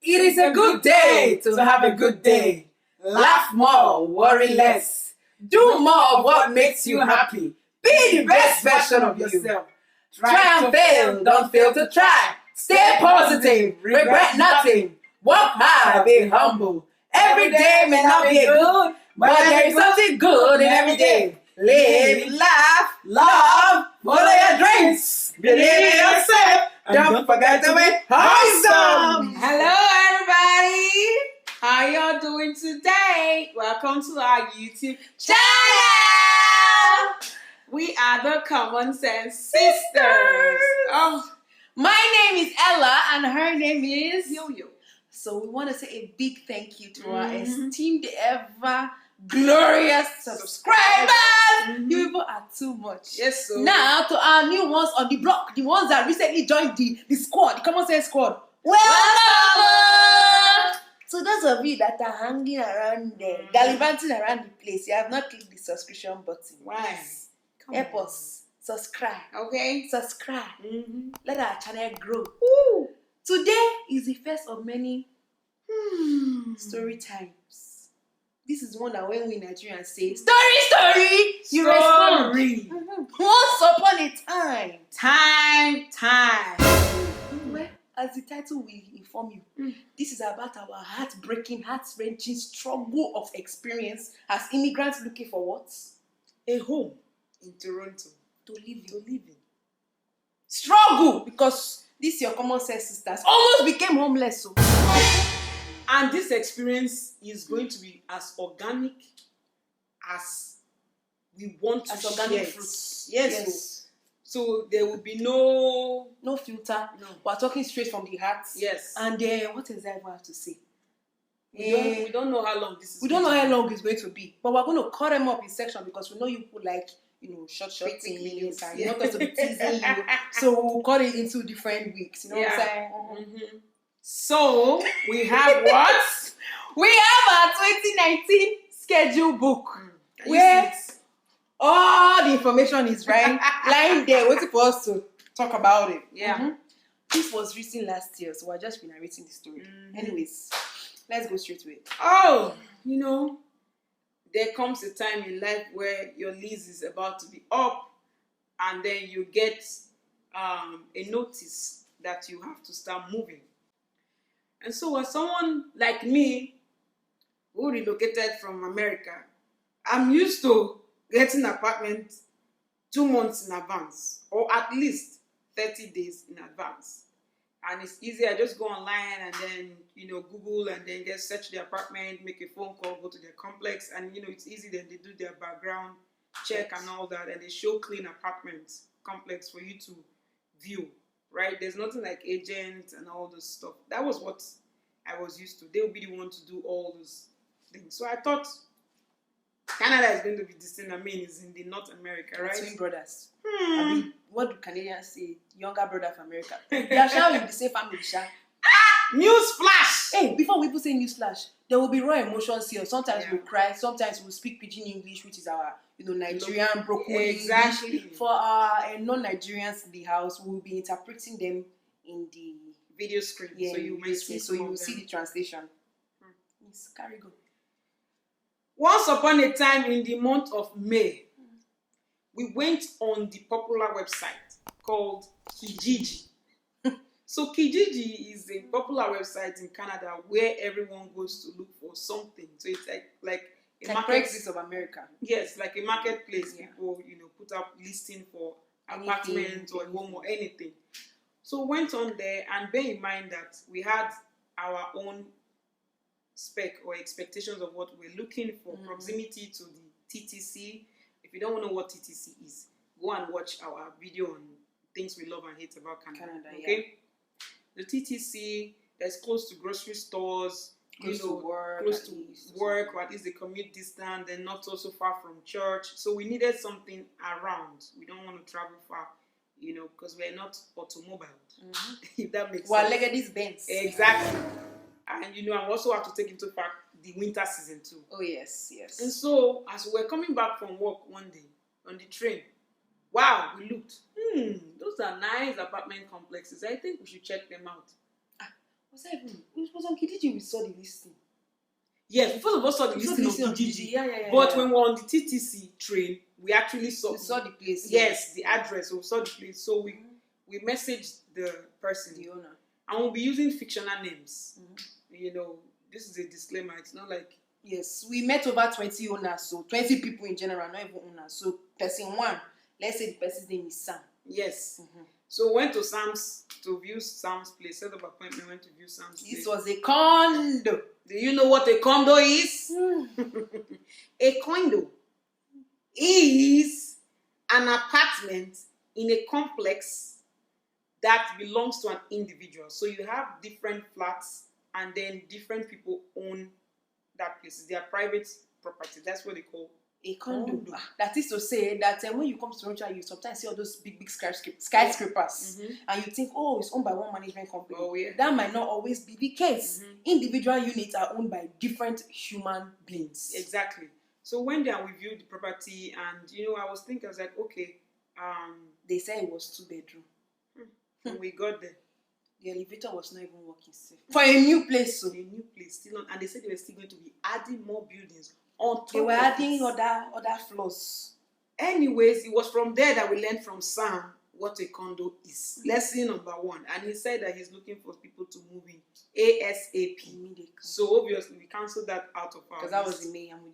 It is a good day to have a good day. Laugh more, worry less. Do more of what makes you happy. Be the best version of yourself. Try and fail, don't fail to try. Stay positive, regret nothing. Work hard, be humble. Every day may not be good, but there is something good in every day. Live, laugh, love, follow your dreams. Believe in yourself. Don't forget to be awesome. Hello, everybody. How y'all doing today? Welcome to our YouTube channel. We are the Common Sense Sisters. Oh, my name is Ella and her name is Yo-Yo. So we want to say a big thank you to our esteemed ever glorious subscribers. You people are too much. Yes, so now to our new ones on the block, the ones that recently joined the squad, the Common Sense squad. Welcome! So those of you that are hanging around there, gallivanting around the place, you have not clicked the subscription button. Why? Help us. Subscribe. Okay. Subscribe. Let our channel grow. Woo. Today is the first of many story times. This is one that when we Nigerians say, story, you respond. Once upon a time. Well, as the title will inform you, this is about our heartbreaking, heart-wrenching struggle of experience as immigrants looking for what? A home in Toronto. To live in. Struggle! Because this your Common Sense sisters almost became homeless. So. And this experience is going to be as organic as we want to share organic it. fruits. Yes. So there will be no filter. No. We're talking straight from the heart. Yes. And what else I have to say? We don't know how long this is. We don't know how long it's going to be, but we're going to cut them up in section because we know you put like short quick videos, and you want us to be teasing you. So we'll cut it into different weeks. You know what I'm saying? So we have what? We have our 2019 schedule book where all the information is lying there waiting for us to talk about it. Yeah. This was written last year, so we're just been narrating the story. Anyways, let's go straight to it. Oh, there comes a time in life where your lease is about to be up, and then you get a notice that you have to start moving. And so as someone like me who relocated from America, I'm used to getting an apartment 2 months in advance, or at least 30 days in advance. And it's easy. I just go online and then, Google and then just search the apartment, make a phone call, go to their complex. And, it's easy. Then they do their background check and all that. And they show clean apartments complex for you to view, right? There's nothing like agents and all this stuff. That was what I was used to. They would be the one to do all those things. So I thought Canada is going to be distinct. It's in the North America, right? Twin brothers. What do Canadians say? Younger brother of America. They are shall in the same family, sha. News flash! Hey, before we even say news flash, there will be raw emotions here. Sometimes we'll cry, sometimes we'll speak Pidgin English, which is our, Nigerian broken English. For our non-Nigerians in the house, we'll be interpreting them in the video screen. Yeah, so you may see so you will see the translation. Yes, carry go. Once upon a time in the month of May, we went on the popular website called Kijiji. So Kijiji is a popular website in Canada where everyone goes to look for something. So it's like a marketplace of America. Yes, like a marketplace. People, put up listing for apartments or home or anything. So we went on there, and bear in mind that we had our own spec or expectations of what we're looking for, proximity to the TTC. If you don't know what TTC is, go and watch our video on things we love and hate about Canada. Okay? The TTC that's close to grocery stores, close to work, or at least the commute distance, and not also far from church. So we needed something around. We don't want to travel far, because we're not automobile. If that makes sense. Well, look at these Benz. Exactly. And I also have to take into fact the winter season too. Oh yes. And so as we were coming back from work one day on the train, wow, we looked. Those are nice apartment complexes. I think we should check them out. It was on Kijiji we saw the listing. Yes, we first of all saw the listing on Kijiji. But when we were on the TTC train, we actually saw the place. Yes, the address. We saw the place. So we messaged the person, the owner, and we'll be using fictional names. You know, this is a disclaimer. It's not like yes, we met over 20 owners, so 20 people in general, not even owners. So person one, let's say the person's name is Sam. Yes. So went to view Sam's place. Set up appointment. Went to view Sam's place. This was a condo. Do you know what a condo is? A condo is an apartment in a complex that belongs to an individual. So you have different flats, and then different people own that place. It's their private property. That's what they call a condo. That is to say that when you come to Toronto, you sometimes see all those big skyscrapers, and you think, oh, it's owned by one management company. Oh, yeah. That might not always be the case. Individual units are owned by different human beings. Exactly. So when they reviewed the property, and I was thinking, I was like, okay. They said it was 2-bedroom. When we got there, the elevator was not even working safe. For a new place, so. A new place, still on, and they said they were still going to be adding more buildings on top. They were adding other floors. Anyways, it was from there that we learned from Sam what a condo is. Lesson number 1. And he said that he's looking for people to move in ASAP. Immediately. So obviously we cancelled that out of our because that was in May, and we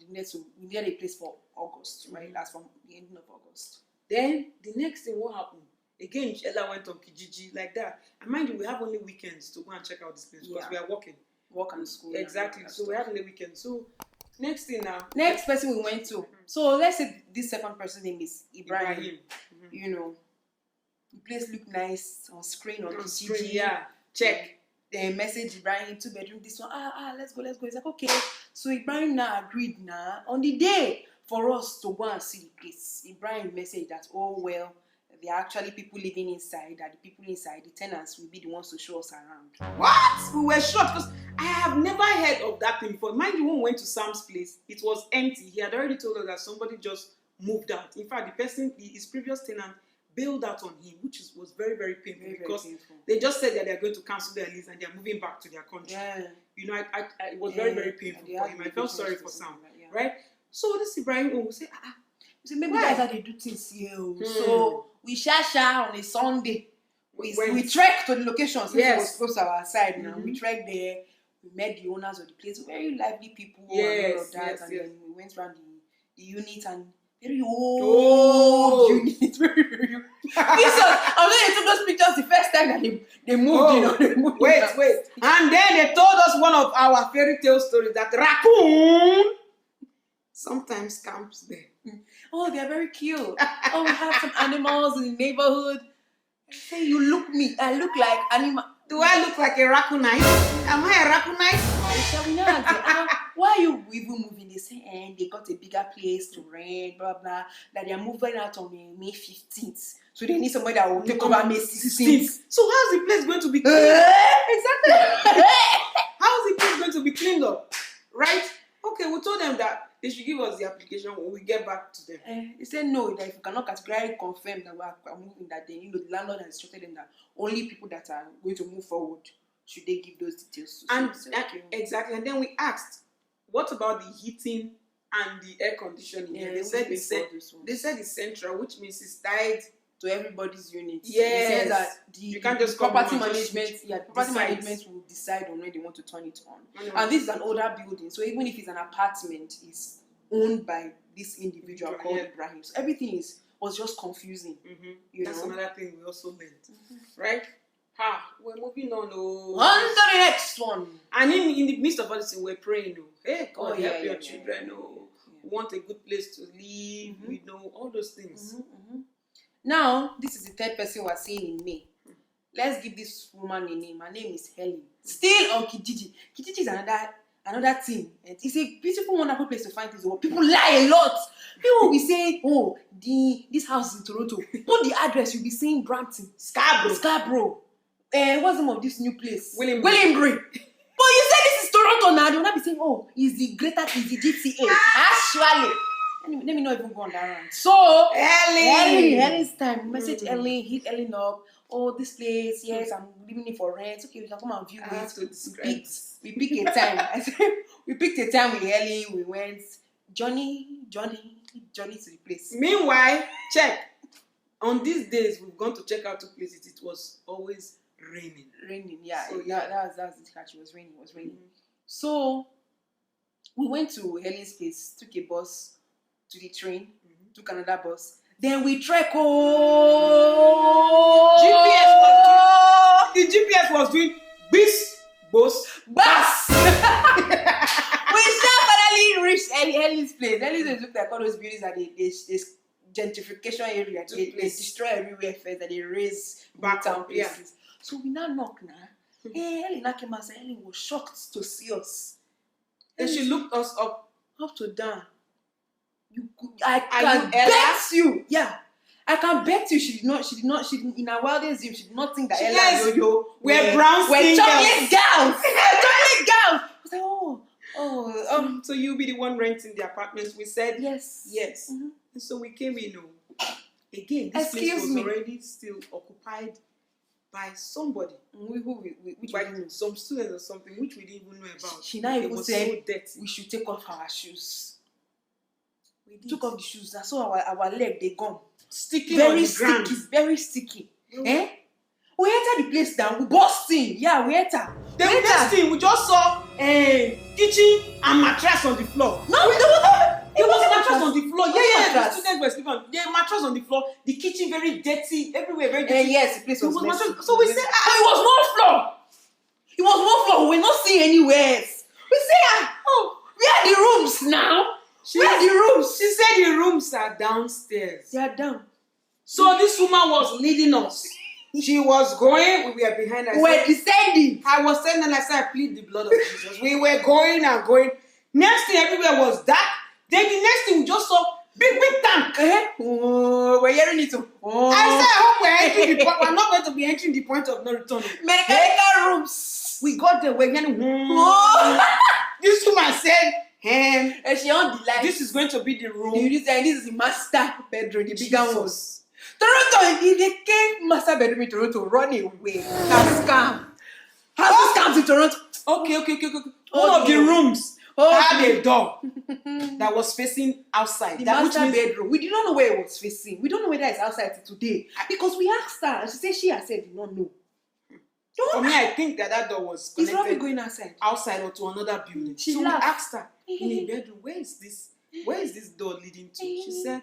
needed a place for August, right? That's from the ending of August. Then the next thing, what happened? Again, Ella went on Kijiji like that. And mind you, we have only weekends to go and check out this place because we are working. Work and school. Exactly. So we have only weekends. So next thing now. Next person we went to. So let's say this second person's name is Ibrahim. The place looked nice on screen on Kijiji. Yeah. Check. They message Ibrahim, 2-bedroom, this one. Let's go. He's like, okay. So Ibrahim now agreed on the day for us to go and see the place. Ibrahim messaged that, oh well, there are actually people living inside, that the people inside, the tenants, will be the ones to show us around. What? We were shocked because I have never heard of that thing before. Mind you, when we went to Sam's place, it was empty. He had already told us that somebody just moved out. In fact, his previous tenant, bailed out on him, which was very, very painful because they just said that they're going to cancel their lease and they're moving back to their country. Yeah. It was very, very painful for him. I felt sorry for Sam, right? So this Ibrahim will say, maybe that's how they do things here. So we share on a Sunday. We trek to the location since it was close to our side now. We trek there. We met the owners of the place, very lively people and all of that. And then we went around the unit and very old unit. Very, very old. I'm going to took those pictures the first time that they moved. Wait. And then they told us one of our fairy tale stories that raccoon sometimes camps there. Oh, they're very cute. We have some animals in the neighborhood. Say, I look like animal. Do I look like a raccoonite? Am I a raccoonite? We know why are you even moving? They say, they got a bigger place to rent, blah, blah, that they're moving out on May 15th. So they need somebody that will take over May 16th. So how's the place going to be cleaned Exactly. How's the place going to be cleaned up? Right? Okay, we told them that they should give us the application when we get back to them. They said no, that if you cannot categorically confirm that we are moving, that then the landlord has instructed them that only people that are going to move forward should they give those details to. Exactly. And then we asked, what about the heating and the air conditioning? They said it's central, which means it's tied to everybody's unit. Yes. It says that you can't just property management will decide on when they want to turn it on. And this is an older building, so even if it's an apartment, it's owned by this individual called Ibrahim. So everything was just confusing. That's another thing we also learned, right? We're moving on. On to the next one. And in the midst of all this, we're praying. Hey, God, help your children. We want a good place to live. All those things. Now, this is the third person we're seeing in May. Let's give this woman a name. Her name is Helen. Still on Kijiji. Kijiji is another thing. It's a beautiful, wonderful place to find things. People lie a lot. People will be saying, this house is in Toronto. Put the address, you'll be saying Brampton. Scarborough. What's the name of this new place? Williambury. But you said this is Toronto now. They will not be saying, it's the GTA. Actually, Anyway, let me not even go on that rant. So, Ellie's time. Message Ellie, hit Ellie up. Oh, this place, yes, I'm leaving it for rent. Okay, we can come and view I have it. to describe this. We picked a time. I said, we picked a time with Ellie. We went. Johnny to the place. Meanwhile, check. On these days, we've gone to check out two places. It was always raining. Yeah. So, That was the catch. It was raining. So we went to Ellie's place, took a bus to the train, took another bus. Then we trek. The GPS was doing bis, bus. We finally reached Ellie's place. Ellie's place looked like all those buildings that they gentrification area. They destroy everywhere first, and they raise back town places. Yeah. So we now knock now. Hey, Ellie now came and said Ellie was shocked to see us. Then she looked us up to down. I can bet you. Yeah. I can bet you she did not in her wildest dream, she did not think that Ella and Yo-Yo were brown skin chocolate gals. Chocolate gals. I was like, so you'll be the one renting the apartments. We said yes. And so we came in. Again, this place was already still occupied by somebody. By some students or something, which we didn't even know about. She now even said so dirty. We should take off our shoes. We took off the shoes. I saw our leg, they gone. Sticky very on the sticky, ground. Very sticky. We entered the place down. We burst in. Yeah, we entered. The next thing we just saw a kitchen and mattress on the floor. No, there was a mattress on the floor. Yeah. The mattress. students were sleeping on the mattress on the floor. The kitchen very dirty. Everywhere very dirty. Yes, the place was messy. Mattress. So we said, it was one floor. It was one floor. We're not seeing anywhere else. We said, where are the rooms now? Where are the rooms? She said the rooms are downstairs. They are down. So this woman was leading us. She was going, we were behind her. We were descending. I was saying, and I said, I plead the blood of Jesus. We were going and going. Next thing, everywhere was dark. Then the next thing, we just saw big tank. We're hearing it. I said, I hope we're entering the point. We're not going to be entering the point of no return. Medical rooms. We got there, we're getting. This woman said, and she on the light. This is going to be the room. This is the master bedroom, the bigger one. Toronto, if they came master bedroom in Toronto, run away. That's scam. How's this scam in Toronto? Okay. One of the rooms had a door that was facing outside. The master bedroom. We did not know where it was facing. We don't know whether it's outside today. Because we asked her, and she said she herself did not know. For me, I think that door was connected. It's probably going outside or to another building. So we asked her in the bedroom, where is this door leading to? She said,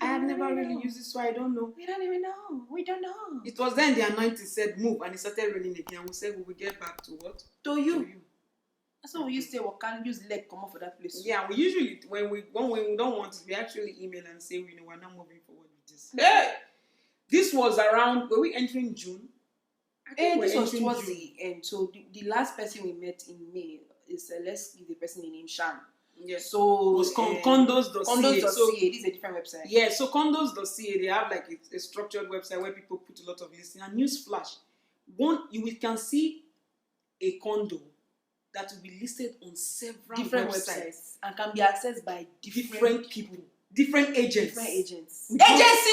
I have never really used it, so I don't know. We don't even know. We don't know. It was then the anointing said move, and it started raining again. We said we will get back to what? To you. That's why we used to say we can't use leg come off for that place. Yeah, we usually when we don't want it, we actually email and say we're not moving forward with this. Hey! This was around, were we entering June? This was towards the end. So the last person we met in May is let's give the person the name Shan. Yes. So it was condos.ca. Condos.ca. This is a different website. Yeah. So condos.ca, they have like a structured website where people put a lot of listings. And newsflash, you can see a condo that will be listed on several different websites and can be accessed by different people. Different agents. Agency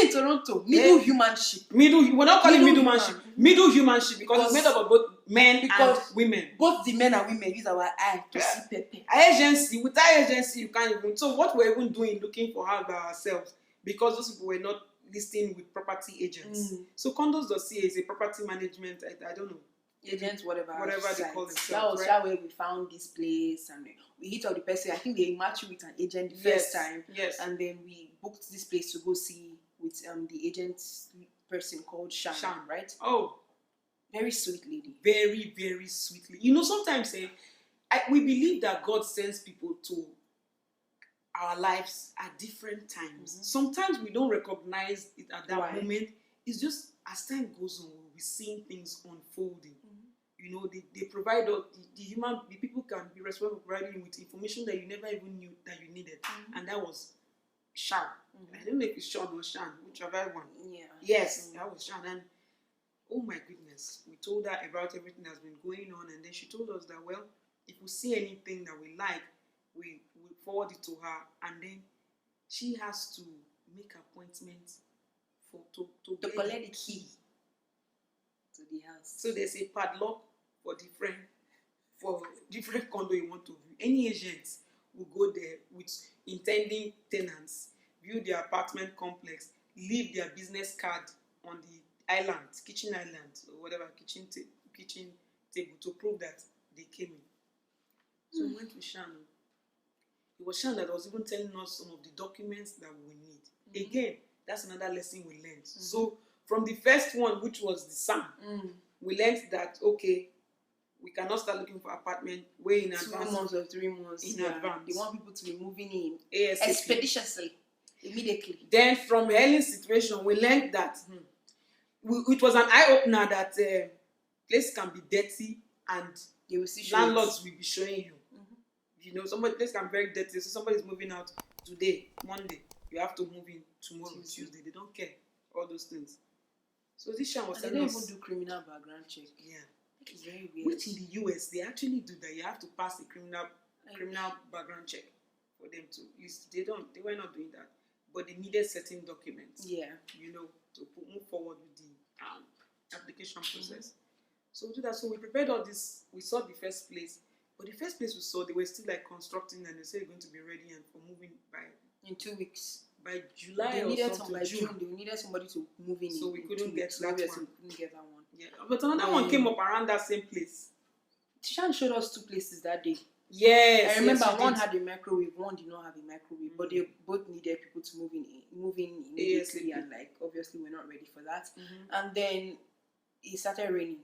in Toronto. Middle humanship. We're not calling middlemanship. Middle humanship because it's made up of both men and women. Both the men and women use our eye to see Pepe. Agency. Without agency, you can't even. So what we're even doing, looking for her by ourselves, because those people were not listing with property agents. So condos.ca is a property management. I don't know. Agents, whatever they call themselves. That was that way we found this place, and we hit up the person. I think they matched with an agent the first time. Yes. And then we booked this place to go see with the agent's person called Shan, right? Oh, very sweet lady. Very, very sweet lady. You know, sometimes we believe that God sends people to our lives at different times. Sometimes we don't recognize it at that moment. It's just as time goes on, we'll be seeing things unfolding. You know, they provide us, the people can be responsible for providing you with information that you never even knew that you needed. And that was Shan. I don't know if it's Sean or Shan, whichever one. Yeah. Yes, that was Shan. And oh my goodness, we told her about everything that's been going on, and then she told us that, well, if we see anything that we like, we forward it to her, and then she has to make appointments to get collect the key to the house. So there's a padlock for different condo you want to view. Any agent will go there with intending tenants, view the apartment complex, leave their business card on the island, kitchen island, or whatever, kitchen table to prove that they came in. So we went with Shan. It was Shan that was even telling us some of the documents that we need. Again, that's another lesson we learned. So from the first one, which was the SAM, we learned that, okay, we cannot start looking for apartment way in advance. 2 months or 3 months in advance. They want people to be moving in ASAP. expeditiously, immediately. Then from Helen's situation, we learned that it was an eye-opener that place can be dirty and they will see landlords will be showing you. You know, place can be very dirty. So somebody's moving out today, Monday. You have to move in tomorrow, Tuesday. They don't care. All those things. So this Shan was telling us. They don't even do criminal background check. Yeah. It's very weird. Which in the US, they actually do that. You have to pass a criminal background check for them to use. They were not doing that. But they needed certain documents. Yeah. You know, to move forward with the application process. So we do that. So we prepared all this. We saw the first place. But the first place we saw, they were still like constructing and they said they're going to be ready and for moving in 2 weeks. By July they or needed something. By June. They needed somebody to move in. So we couldn't get that one. We couldn't get that one. Yeah. But another one came up around that same place. Tishan showed us 2 places that day. Yes. I remember one had a microwave, one did not have a microwave, but they both needed people to move in immediately, and like obviously we're not ready for that. And then it started raining.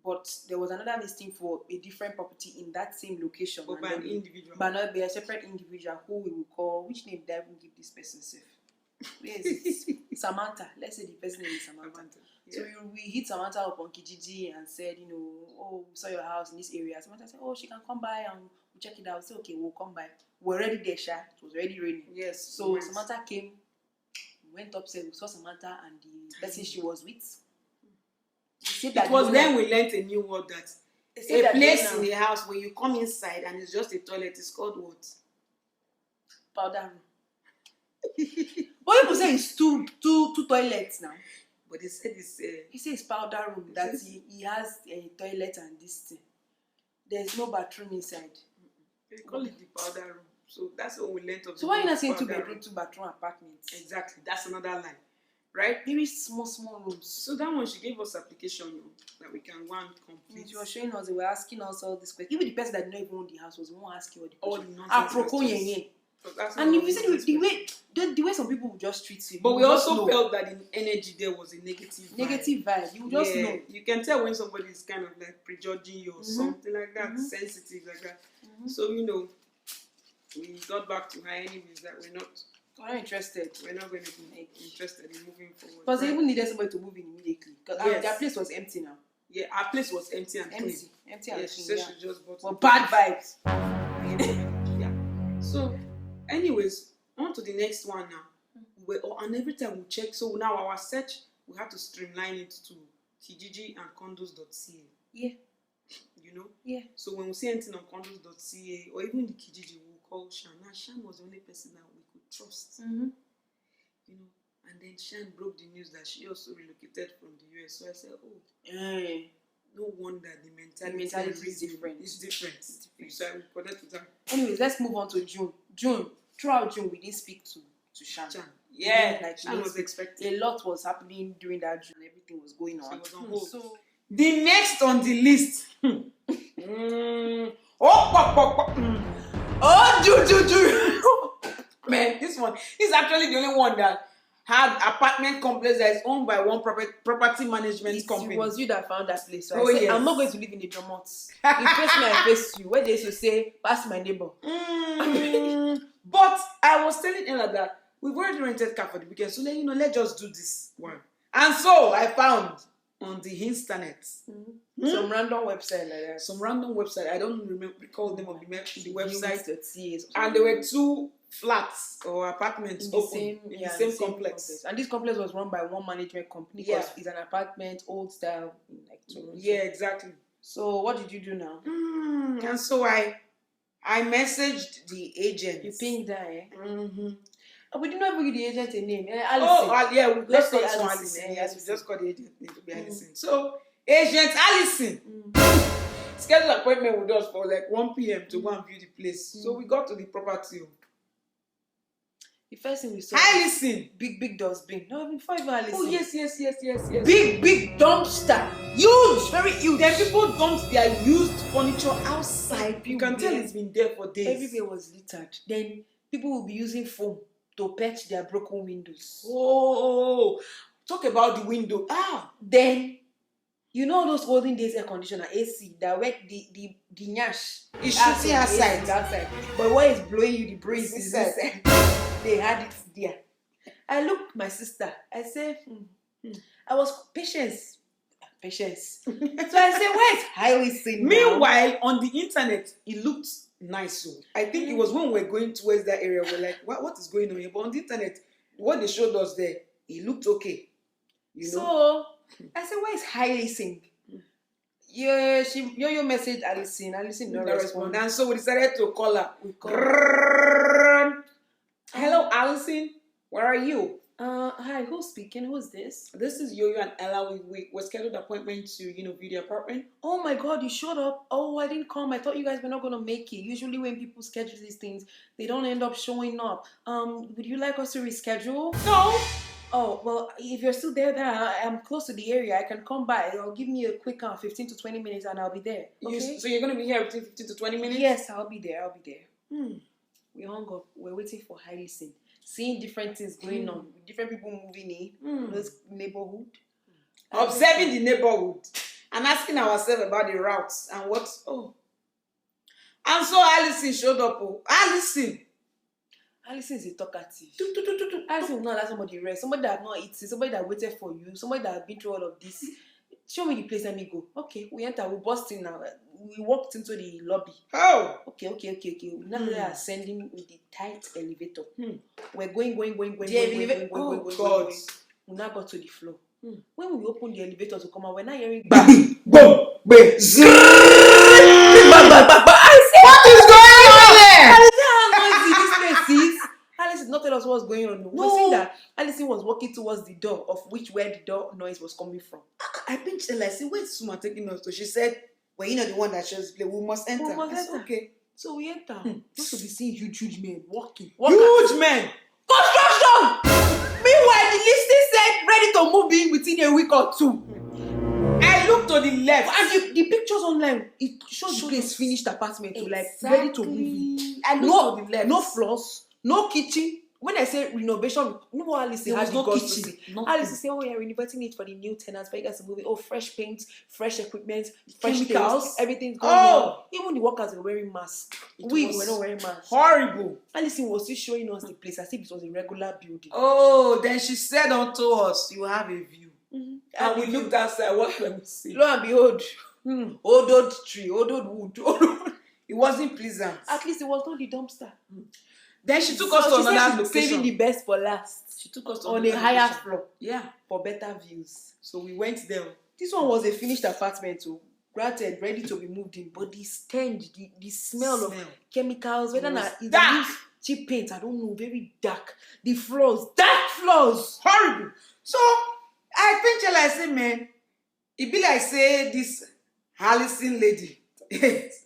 But there was another listing for a different property in that same location. But by an individual. But not by a separate individual who we will call. Which name did I even give this person safe? Where is it? Samantha. Let's say the person name is Samantha. Yeah. So we hit Samantha up on Kijiji and said, you know, oh, we saw your house in this area. Samantha said, oh, she can come by and we'll check it out. I said, okay, we'll come by. We're already there, Sha. It was already raining. Yes. So Samantha came, went upstairs, we saw Samantha and the person she was with. It was then we learned a new word that a place in the house where you come inside and it's just a toilet is called what? Powder room. But people say it's two toilets now. But they said it's he says powder room that he has a toilet and this thing. There's no bathroom inside. They call it the powder room. So that's what we learned of. So why are you not saying 2 bedroom, 2 bathroom apartments? Exactly. That's another line. Right? Very small rooms. So that one, she gave us application that we can go and complete. She was showing us, they were asking us all these questions. Even the person that did not even own the house was the one asking all the questions. And if you see the way some people would just treat you. But we also felt that the energy there was a negative vibe. You just know. You can tell when somebody is kind of like prejudging you or something like that, sensitive like that. So, you know, we got back to her anyways that we're not interested. We're not going to be interested in moving forward. Because they even needed somebody to move in immediately. Because their place was empty now. Yeah, our place was empty and clean. Empty and clean. She said she just bought it. Bad vibes. Yeah. So, anyways, on to the next one now. And every time we check, so now our search, we have to streamline it to Kijiji and condos.ca. Yeah. You know? Yeah. So when we see anything on condos.ca or even the Kijiji, we'll call Shan. Now, Shan was the only person that we could trust. Mm-hmm. You know? And then Shan broke the news that she also relocated from the US. So I said, oh, no wonder the mentality is different. It's different. So I will connect with her. Anyways, let's move on to June. Throughout June, we didn't speak to Shan. Yeah, like Shan was expecting. A lot was happening during that June. Everything was going on. So it was on hold. So the next on the list. Man, this one is actually the only one that had apartment complex that is owned by one property management company. It was you that found that place. So I said, I'm not going to live in the Drumots. You face me, I face you. Where they used to say, pass my neighbor. But I was telling Ella that we've already rented car for the weekend, so let's just do this one. And so I found on the internet some random website like that. Some random website. I don't recall the name of the website. And there were 2 flats or apartments open in the same complex. And this complex was run by one management company because it's an apartment, old style. Yeah, exactly. So what did you do now? And so I I messaged the agent. You pinged her, eh? Mm-hmm. We did not give the agent a name. Allison. Oh, yeah, we Let's just call say this one Allison. Allison. Yes, we just call the agent name to be Mm. Allison. So, Agent Allison scheduled appointment with us for like 1 p.m. to go and view the place. So we got to the property. The first thing we saw, Allison, big dustbin. No, before even Allison. oh yes. Big dumpster. Huge, very huge. Then people dumped their used furniture outside. You can tell Everywhere. it's been there for days. Everywhere was littered. Then people will be using foam to patch their broken windows. Oh, talk about the window. Then, you know those olden days air conditioner, AC, that work the nyash. It's shooting outside. But what is blowing you the breeze is inside. They had it there. I looked at my sister. I said, I was patience. So I said, where is highly seen? Meanwhile, on the internet, it looked nice. So I think it was when we were going towards that area, we're like, what is going on here? But on the internet, what they showed us there, it looked okay. You know? So I said, where is highly seen? Yeah, you message Allison. Allison no respond. And so we decided to call her. We called. Hello, Allison. Where are you? Hi, who's speaking? Who's this? This is Yo-Yo and Ella. We scheduled an appointment to, view the apartment. Oh my God, you showed up. Oh, I didn't come. I thought you guys were not going to make it. Usually when people schedule these things, they don't end up showing up. Would you like us to reschedule? No. Oh, well, if you're still there, I'm close to the area. I can come by. I'll give me a quick 15 to 20 minutes and I'll be there. Okay? So you're going to be here between 15 to 20 minutes? Yes, I'll be there. We hung up. We're waiting for Harrison. Seeing different things going on. Different people moving in. This neighborhood. Observing the neighborhood. And asking ourselves about the routes and what. Oh. And so Allison showed up. Allison is a talkative. Allison will not let somebody rest. Somebody that have not eaten. Somebody that waited for you. Somebody that have been through all of this. Show me the place, let me go. Okay, we enter. We bust in now. We walked into the lobby. Oh. Okay. We now are ascending with the tight elevator. We're going. God. We now got to the floor. When we opened the elevator to come out, we're not hearing. Bam, boom, I said, what is going on there? I said, how noisy this place is. Alice did not tell us what's going on. No. We see that Alison was walking towards the door, of where the door noise was coming from. I pinched her. I said, where's Suma taking us to? She said, well, you know the one that shows play. We must enter. Okay. So we enter. Just to be seeing huge men walking. Huge men. Construction! Meanwhile, the listing said ready to move in within a week or two. I looked to the left. And the pictures online, it shows the place finished apartment to ready to move in. I looked to the left. No floors, no kitchen. When I say renovation, no Alice has no kitchen. Alice say, oh, yeah, renovating it for the new tenants, but you guys are moving. Oh, fresh paint, fresh equipment, fresh chemicals, everything's going on. Even the workers were wearing masks. We were not wearing masks. Horrible. Alice was still showing us the place as if it was a regular building. Oh, then she said unto us, you have a view. And we looked outside. What can we see? Lo and behold, old tree, old wood. It wasn't pleasant. At least it was not the dumpster. Then she took us to another location. Saving the best for last. She took us to on a higher floor. Yeah. For better views. So we went there. This one was a finished apartment too. Granted, ready to be moved in. But the stench, the smell of chemicals, whether not it's dark. Cheap paint, I don't know, very dark. The floors, dark floors. Horrible. So I think I say, man, it be like say this Allison lady.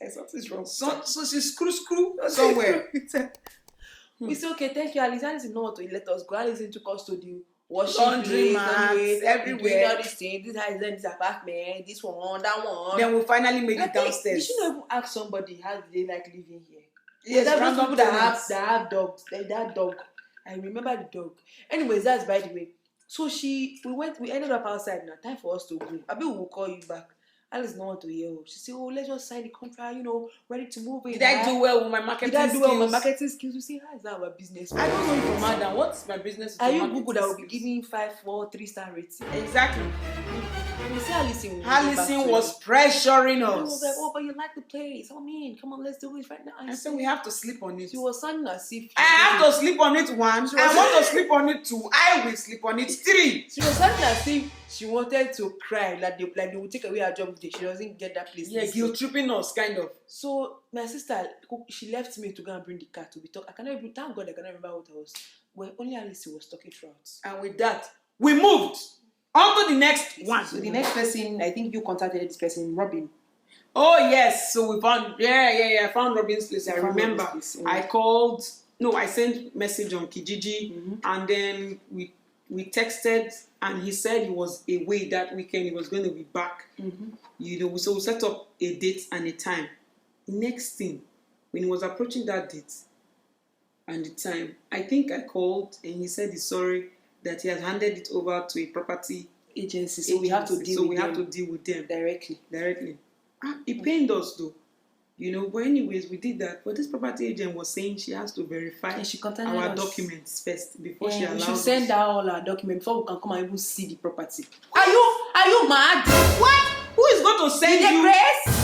Something's wrong. So she screw somewhere. We say, okay, thank you, Alice. Alice did not want to let us go. Alice took us to the washing laundry mats everywhere. All these things. This house, this apartment, this one, that one. Then we finally made it downstairs. You should not even ask somebody how do they like living here. Yes, there are people that have dogs. That dog. I remember the dog. Anyways, that's by the way. So we ended up outside now. Time for us to go. I bet we will call you back. Alice did not want to hear. She said, oh, let's just sign the contract, ready to move in. Did I do well with my marketing skills? Did I do well with my marketing skills? You see, how is that our business? I don't know you from Madam. What's my business? Are you Google that will be giving 5, 4, 3-star rating? Exactly. You see, Alison was pressuring I was us. like, oh, but you like the place. I mean, come on, let's do it right now. I said we have to sleep on it. She was sounding as if I have to sleep on it 1. I want to sleep on it 2. I will sleep on it 3. She was sounding as if she wanted to cry, like they would take away her job if she doesn't get that place. Yeah, guilt tripping us, kind of. So my sister, she left me to go and bring the car to be talk. Thank God I cannot remember what I was. Well, only Alice was talking throughout. And with that, we moved on to the next one. So the next person, I think you contacted this person, Robin. Oh yes, so we found I found Robin's place. I remember. Place, I called. No, I sent message on Kijiji, and then we texted, and he said he was away that weekend. He was going to be back. So we set up a date and a time. The next thing, when he was approaching that date and the time, I think I called and he said he's sorry that he has handed it over to a property agency. So we have to deal with them directly. It pained us though. But anyways, we did that. But this property agent was saying she has to verify our documents first before she allows us. We should send out all our documents before we can come and even see the property. Are you mad? What? Who is going to send you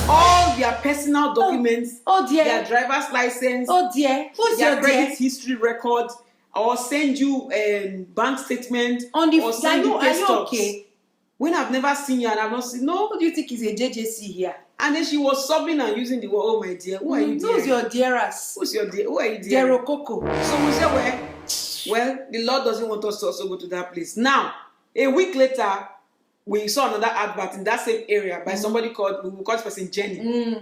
all their personal documents? Oh dear. Their driver's license. Oh dear. Who's their your credit history record, or send you a bank statement on the or send you pay stubs? Okay? When I've never seen you and I've not seen. No. What do you think is a JJC here? And then she was sobbing and using the word, oh my dear, who are you dear? Who's your dearest? Who's your dear? Who are you dear? Dear Coco. So we said, well, the Lord doesn't want us to also go to that place. Now, a week later, we saw another advert in that same area by somebody called, we will call this person Jenny.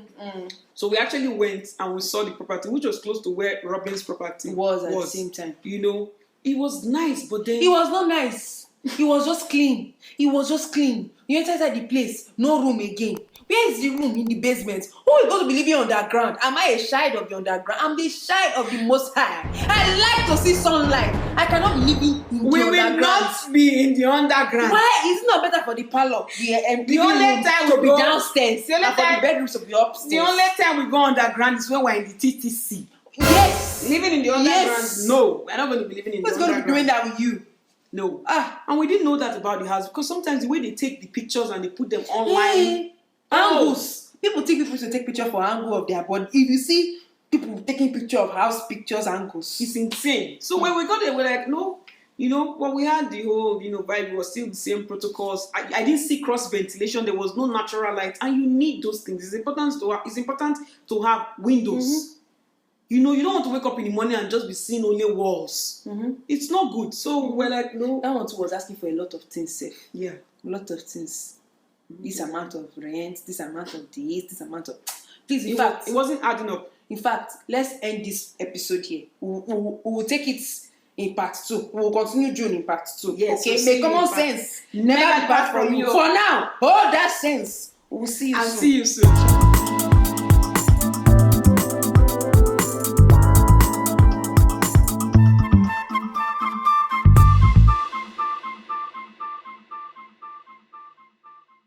So we actually went and we saw the property, which was close to where Robin's property was at the same time. It was nice, but then... It was not nice. It was just clean. You enter inside the place, no room again. Where is the room in the basement? Who is going to be living underground? Am I a child of the underground? I'm the child of the Most High. I like to see sunlight. I cannot be living in the underground. We will not be in the underground. Why? Is it not better for the parlor? The only time to be downstairs and for the bedrooms to be upstairs. The only time we go underground is when we're in the TTC. Yes. Living in the underground? No. We're not going to be living in the underground. Who's going to be doing that with you? No. And we didn't know that about the house, because sometimes the way they take the pictures and they put them online. Angles. People should take picture for angle of their body. If you see people taking picture of house pictures angles, it's insane. So when we got there, we're like, no, but we had the whole, vibe. It was still the same protocols. I didn't see cross ventilation. There was no natural light, and you need those things. It's important to have windows. You don't want to wake up in the morning and just be seeing only walls. It's not good. So we're like, no. That one too was asking for a lot of things, safe. Yeah, a lot of things. This amount of rent, this amount of this amount of... Please, in fact... It wasn't adding up. In fact, let's end this episode here. We'll take it in part 2. We'll continue June in part 2. Yes, okay? Make common sense never depart from you. For now, hold that sense. We'll see you soon. I'll see you soon.